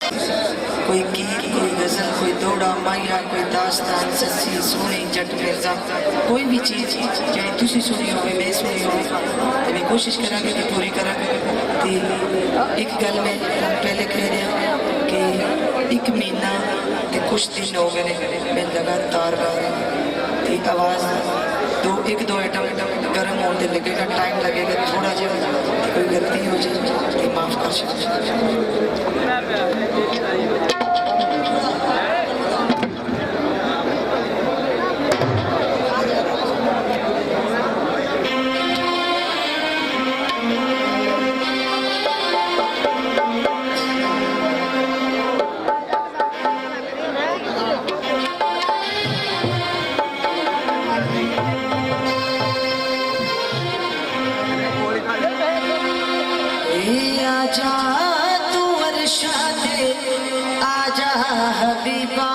कोई गीत, कोई गजल, कोई दौड़ा माहिरा, कोई दास्तान सच्ची सोहनी जट मिर्जा, कोई भी चीज़ चाहे तुसी सुनी हो मैं सुनी हो तो मैं कोशिश करांगे कि पूरी करांगे। तो एक गल मैं पहले कह रहा कि एक महीना ते कुछ दिन हो गए मैं लगातार गा रहा तो आवाज़ एक दो आइटम गर्म होने लगेगा, टाइम लगेगा थोड़ा जो कोई गलती हो जाए तो माफ़ कर सकते। आजा तू वर्षा दे आजा हबीबा,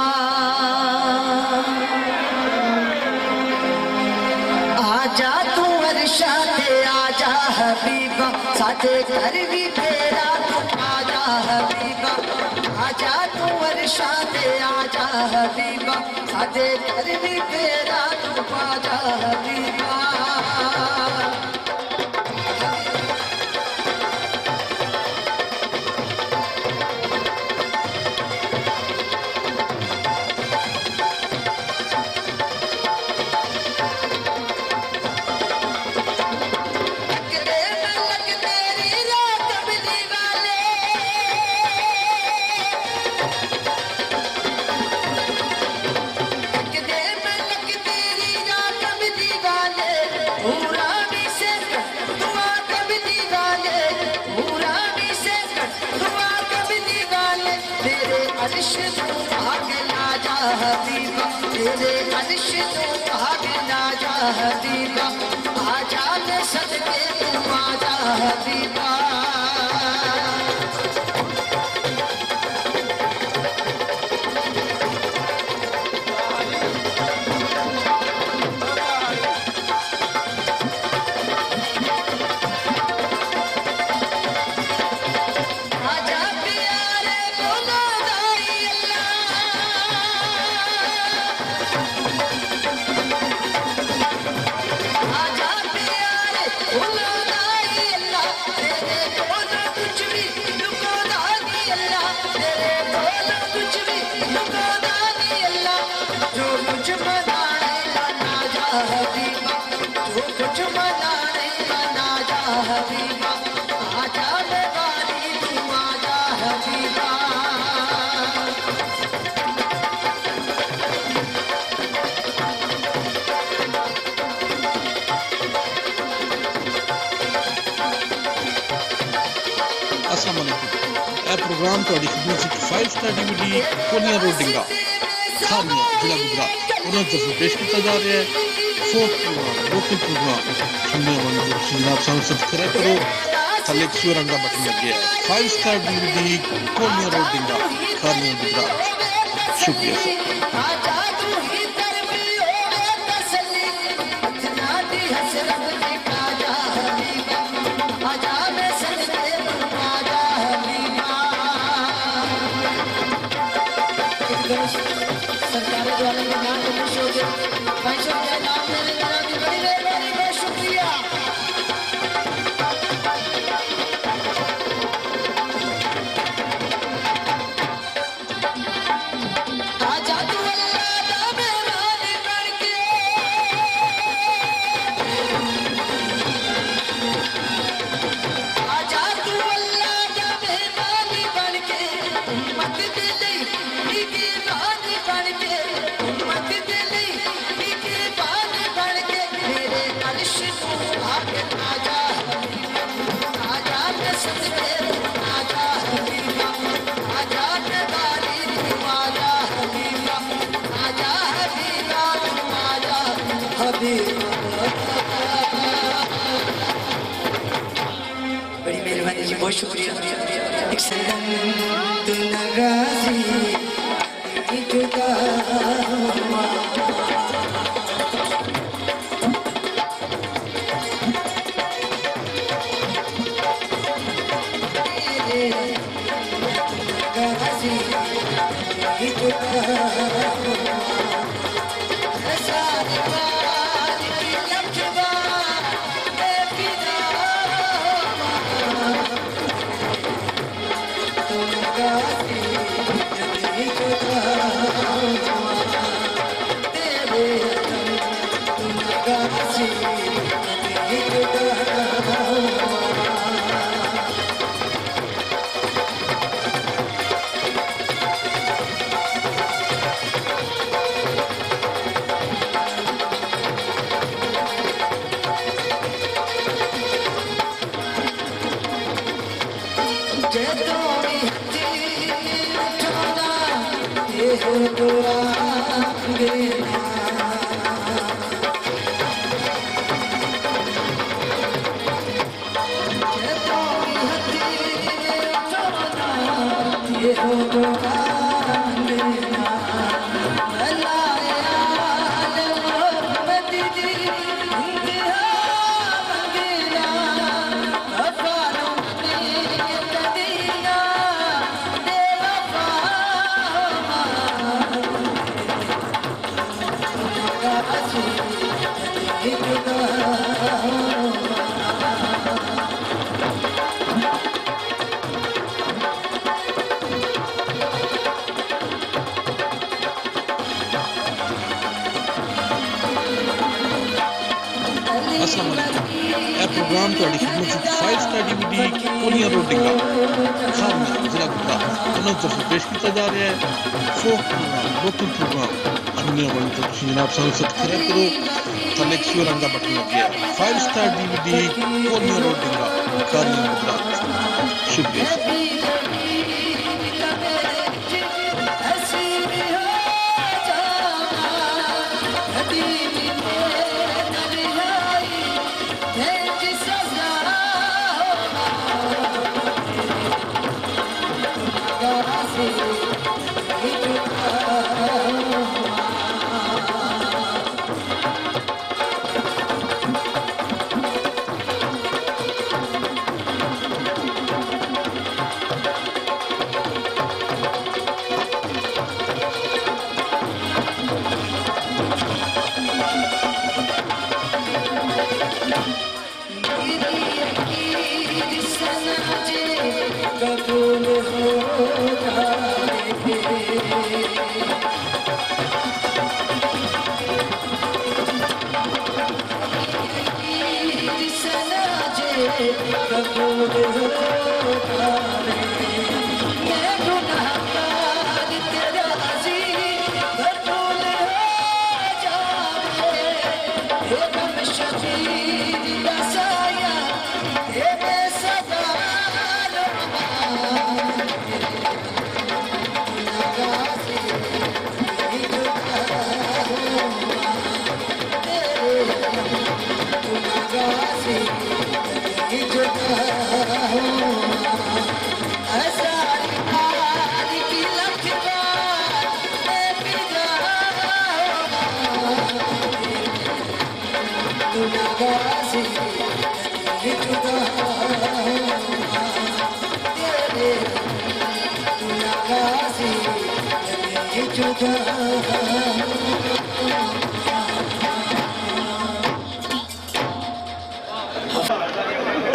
आजा तू वर्षा दे आजा हबीबा, साथे घर भी फेरा तू आजा हबीबा, आजा तू वर्षा दे आजा हबीबा, साथे घर भी फेरा तू आजा हबीबा। अर्श तू भाग ना जा हबीबा, तेरे अर्श तू भाग ना जा हबीबा, आजा मैं सदके तू आजा हबीबा। प्रोग्राम तो म्यूजिक 5 स्टार DVD कोनिया रोडिंगा खानिया जिला गुजरात उन्होंने तरफ पेश किया जा रहा है। फोक प्रोग्राम लोकल प्रोग्राम सुनने वाले जनाब साहब सब्सक्राइब करो, थले रंगा बटन लग गया है। 5 स्टार DVD कोनिया रोडिंगा खानिया गुजरात। शुक्रिया सर। सरकार द्वारा के नाम को खुश हो गया भाई साहब का नाम लेने वाला की बड़ी मेहरबानी, बहुत शुक्रिया। आजा तू अल्लाह दा मेहमान बन के, आजा तू अल्लाह दा मेहमान बन के, उम्मत दे ले बड़ी मेहरबानी जी, बहुत शुक्रिया। एक सनम तू नगाजी जुदा हुआ प्रोग्राम थोड़ी खिदमत में 5 स्टार डीवीडी कोलियां रोडिंगा खामिया जिला गुजरात उन्होंने तरफ पेश किया जा रहा है फोक प्रोग्राम लोकल प्रोग्राम सुनने वाले तो जनाब सब्सक्राइब करो थले रंगा बटन लगे 5 स्टार डीवीडी कोलियां रोडिंगा खामिया गुजरात शुक्रिया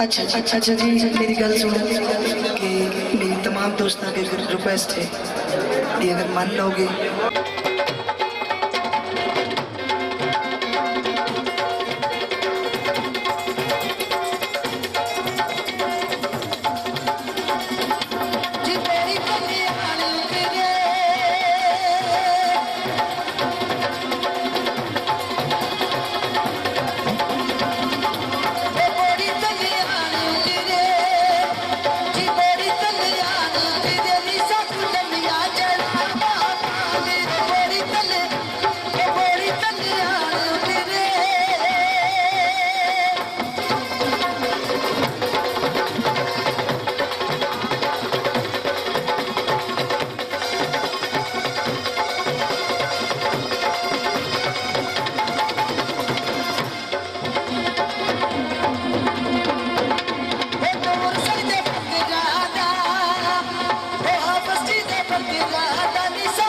अच्छा जी मेरी गल सुनो कि मेरी तमाम दोस्तों की रिक्वेस्ट है कि अगर मान लोगे Nisa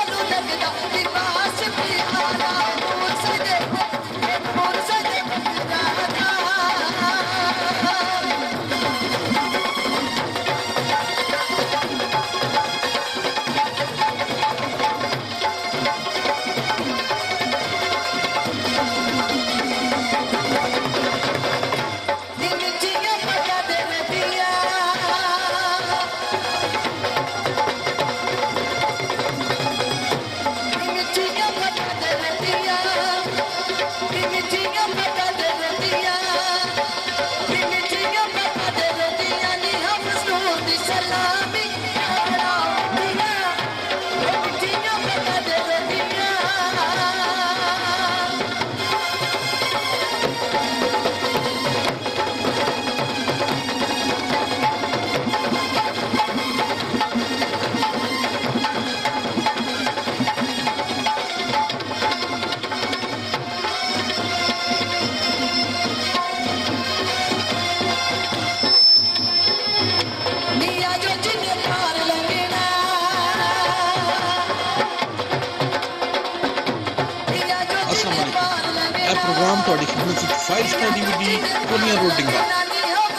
ਤੁਹਾਡੀ ਖidmat ਵਿੱਚ 5 ਸਟਾਰ DVD ਕੋਲੀਆਂ ਰੋਡਿੰਗਾ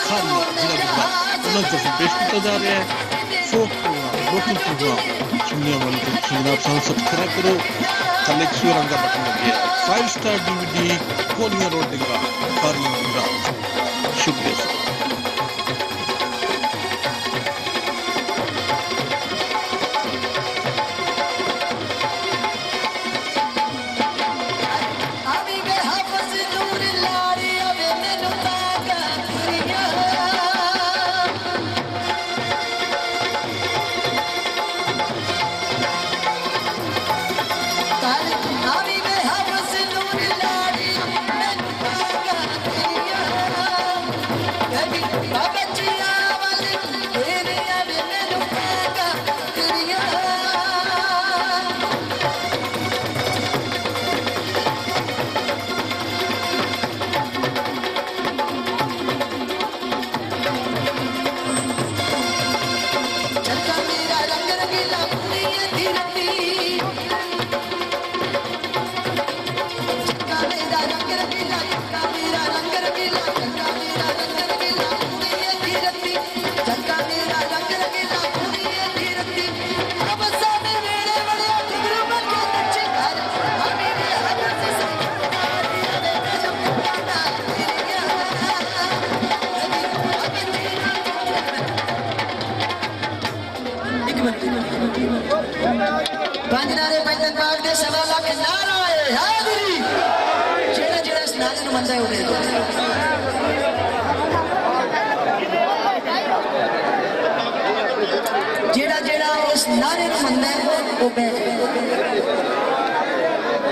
ਖਾਰੀਆਂ ਜ਼ਿਲ੍ਹਾ ਗੁਜਰਾਤ ਉਹਨਾਂ ਤੋਂ ਪੇਸ਼ ਕੀਤਾ ਜਾ ਰਿਹਾ ਹੈ ਫੋਕ ਪ੍ਰੋਗਰਾਮ ਲੋਕਲ ਪ੍ਰੋਗਰਾਮ ਸੁਣਨੇ ਵਾਲੇ ਤੋਂ ਜਨਾਬ ਸਾਨੂੰ ਸਬਸਕ੍ਰਾਈਬ ਕਰੋ ਥੱਲੇ ਇੱਕ ਸੂਰ ਰੰਗ ਦਾ ਬਟਨ ਲੱਗਿਆ ਹੈ 5 ਸਟਾਰ DVD ਕੋਲੀਆਂ ਰੋਡਿੰਗਾ ਖਾਰੀਆਂ ਗੁਜਰਾਤ ਸ਼ੁਕਰੀਆ ਸਰ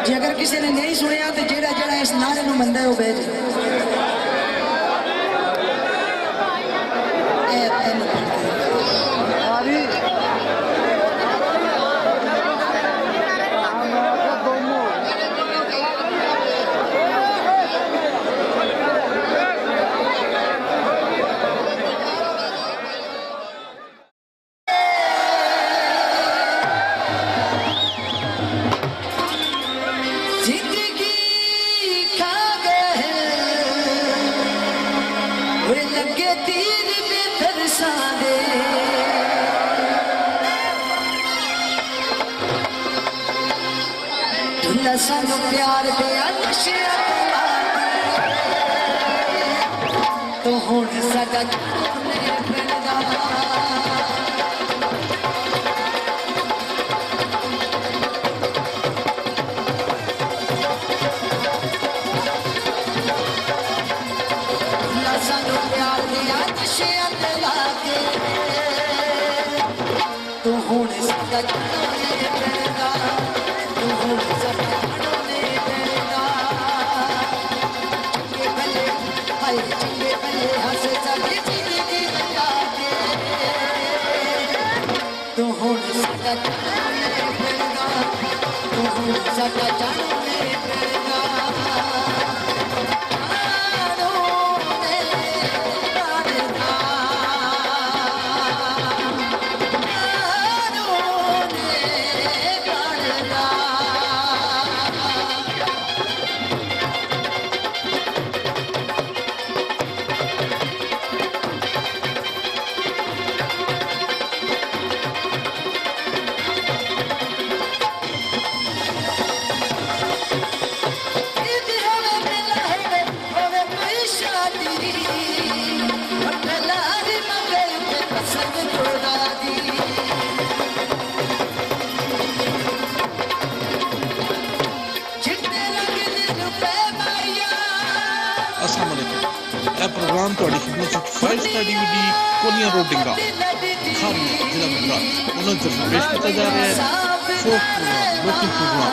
जे अगर किसी ने नहीं सुनिया तो जेड़ा जेड़ा इस नारे नूं मंदा है वो बह जाए सानू प्यार दिया नशिया तो हुण साडा सानू प्यार दिया नशिया दिला के तो हुण साडा तो हुण साडा तो हुण साडा जानो मेरे पैदा प्रोग्राम थोड़ी खिदमत 5 स्टार DVD कोलियां रोडिंगा खारियां जिला गुजरात उन्होंने तरफ पेश किया जा रहा है फोक प्रोग्राम लोकल प्रोग्राम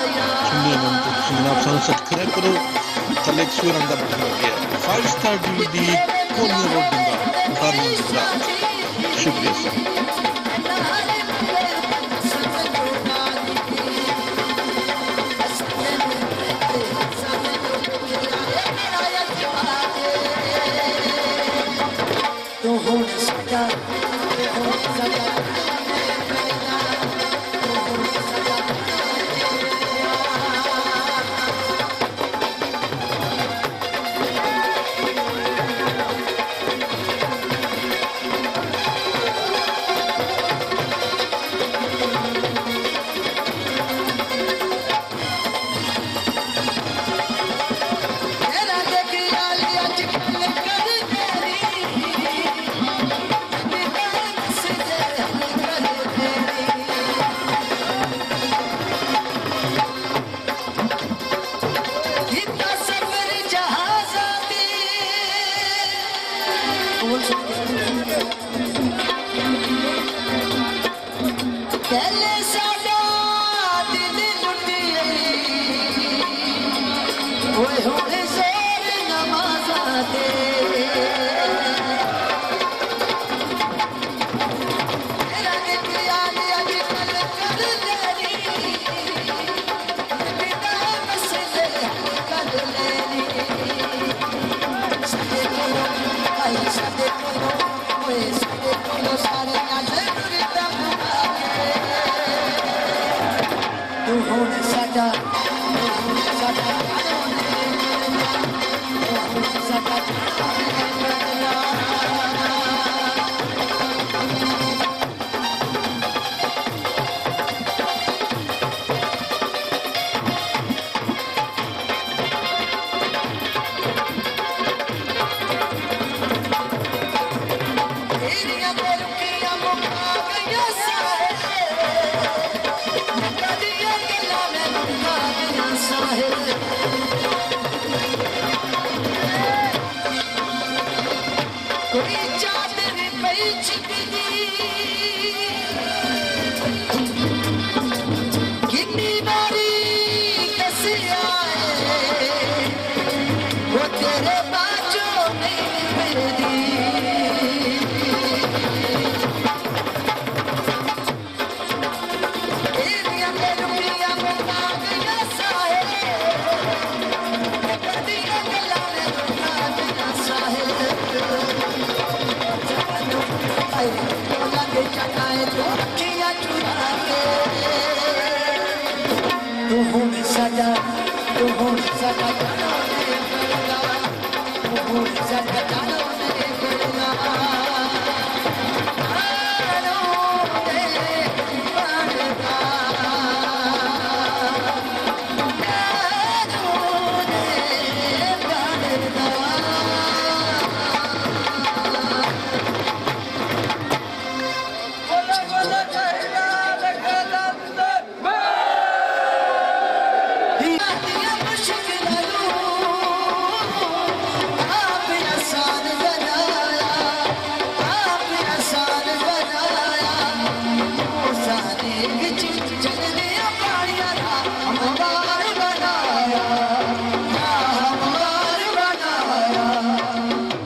सुनने वाले तो जनाब सानू सब्सक्राइब करो थल्ले एक सूर रंग दा बटन लगे 5 स्टार DVD कोलियां रोडिंगा खारियां गुजरात शुक्रिया सर ਪਹਿਲੇ ਸਾਡਾ ਦਿਲ ਲੁੱਟਿਏ ਓਏ ਹੋਏ ਜ਼ੋਰ ਨਮਾਜ਼ਾਂ ਤੇ ਤੇਰਾ ਨਿਤਿਆਲ ਅੱਜ ਕੱਲ ਕਰ ਲੈਣੀ ਬਿਨਾ ਮਸਲੇ ਕਰ ਲੈਣੀ ਸਾਡੇ ਕੋਲੋਂ ਆਈ ਸਾਡੇ ਕੋਲੋਂ ਓਏ ਸਾਡੇ ਕੋਲੋਂ ਸਾਰੇ ਅੱਜ ਦੁਰਦਾ ਤੂੰ ਹੁਣ ਸਾਡਾ ਸਾਡਾ ਤੇਰੀਆਂ ਬੇਰੁਖੀਆਂ ਮੁਕਾ ਗਈਆਂ ਸਾਰੇ ਕਦੀਆਂ ਗੱਲਾਂ ਮੈਂ ਮੁਕਾ ਗਈਆਂ ਸਾਹਿਬ ਕੋਈ ਚਾਦਰ ਪਈ ਚਿਕਦੀ ਕਿੰਨੀ ਵਾਰੀ ਦੱਸਿਆ ਏ ਉਹ ਤੇਰੇ ਬਾਝੋਂ ਨਹੀਂ ਮਿਲਦੀ ਤੇਰੀਆਂ ਬੇਰੁਖੀਆਂ ਮੁਕਾ ਗਈਆਂ ਸਾਹਿਬ ਕਦੀਆਂ ਗੱਲਾਂ ਮੈਂ ਮੁਕਾ ਗਈਆਂ ਸਾਹਿਬ ਲੱਗੇ ਚਕਾਏ ਤੂੰ ਰੱਖੀਆਂ ਚੁਰਾ ਕੇ ਤੂੰ ਹੁਣ ਸਾਡਾ ਤੂੰ ਹੁਣ ਸਾਡਾ ਜਾਣਾ ਮੇਰੇ ਬੜਨਾ ਤੂੰ ਹੁਣ ਸਾਡਾ ਜਾਣਾ ਮੇਰੇ ਬੜਨਾ ਆਨੋ ਦੇ ਬਣਦਾ ਆਨੋ ਦੇ ਬਣਦਾ ਦੀਆਂ ਮੁਸ਼ਕਿਲਾਂ ਨੂੰ ਆਪ ਆਸਾਨ ਬਣਾਇਆ ਆਪ ਆਸਾਨ ਬਣਾਇਆ ਉਹ ਸਾਰੇ ਵਿੱਚ ਚੱਲਦੇ ਪਾਣੀਆਂ ਦਾ ਹਮਾਰ ਬਣਾਇਆ ਹਮਾਰ ਬਣਾਇਆ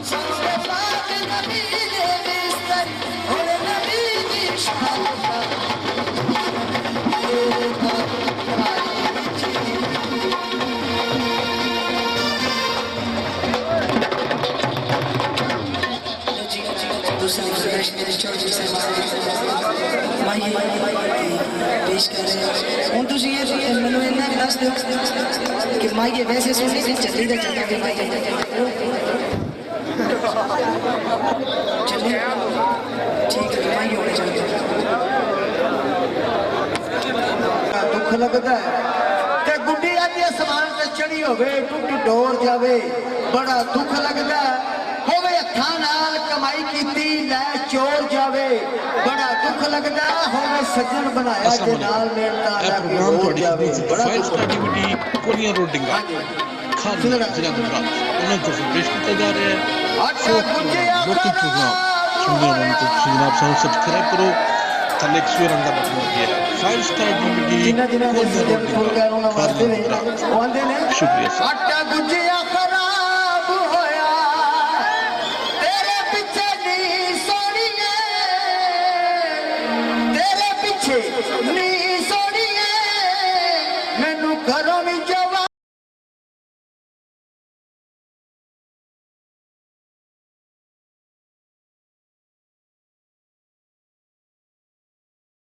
ਸਾਡੇ ਪਾਕ ਨਬੀ ਦੇ ਬਿਸਤਰ ਔਰ ਨਬੀ ਦੀ ਸ਼ਹਾਦਤ दूसरे प्रदेश मेरे चौधरी से माई पेश कर रहे हैं हूँ तुम ये मैंने इन्ना दस दो कि माई वैसे सुनी थी चली तो चलता कि माई चलिए ठीक है माई होने चाहिए ਦੁੱਖ ਲੱਗਦਾ ਹੈ ਤੇ ਗੁੱਡੀ ਅੱਜ ਅਸਮਾਨ ਤੇ ਚੜੀ ਹੋਵੇ ਟੁੱਟ ਡੋਰ ਜਾਵੇ ਬੜਾ ਦੁੱਖ ਲੱਗਦਾ ਹੈ ਹੋਵੇ ਹੱਥਾਂ ਨਾਲ ਕਮਾਈ ਕੀਤੀ ਲੈ ਚੋਰ ਜਾਵੇ ਬੜਾ ਦੁੱਖ ਲੱਗਦਾ ਹੈ ਹੋਵੇ ਸੱਜਣ ਬਣਾਇਆ ਤੇ ਨਾਲ ਮਿਹਨਤਾਂ ਇਹ ਦਾ ਪ੍ਰੋਗਰਾਮ ਹੋਰ ਤੁਹਾਡੀ ਜਾਵੇ ਬੜਾ 5 ਦੁੱਖ ਸਟਾਰ DVD ਕੋਲੀਆਂ ਰੋਡ ਡਿੰਗਾ ਖਾਨ ਜ਼ਿਲ੍ਹਾ ਗੁਜਰਾਤ ਉਹਨਾਂ ਤੋਂ ਪੇਸ਼ ਕੀਤਾ ਜਾ ਰਿਹਾ ਹੈ ਆਟਾ ਗੁੰਜਿਆ ਲੋਕਲ ਪ੍ਰੋਗਰਾਮ ਸੁਣਨੇ ਵਾਲੇ ਤੋਂ ਤੁਸੀਂ ਜਨਾਬ ਸਾਨੂੰ ਸਬਸਕ੍ਰਾਈਬ ਕਰੋ ਥੱਲੇ ਇੱਕ ਸਵੇਰ ਦਾ ਬਟਨ ਲੱਗਿਆ ਹੈ 5 ਸਟਾਰ DVD ਜਿਨ੍ਹਾਂ ਜਿਨ੍ਹਾਂ ਦੇ ਕੋਲੀਆਂ ਸਿਰ ਫੁੱਲ ਕੇ ਉਹਨਾਂ ਵਾਸਤੇ ਨੇ ਰੋਡ ਉਹ ਆਂਦੇ ਨੇ ਸ਼ੁਕਰੀਆ ਸਰ ਆਟਾ ਗੁੰਜਿਆ ਖਰਾਬ ਹੋਇਆ ਤੇਰੇ ਪਿੱਛੇ ਨੀ ਸੋਣੀਏ ਤੇਰੇ ਪਿੱਛੇ ਨੀ ਸੋਣੀਏ ਮੈਨੂੰ ਘਰੋਂ ਵੀ ਜਵਾ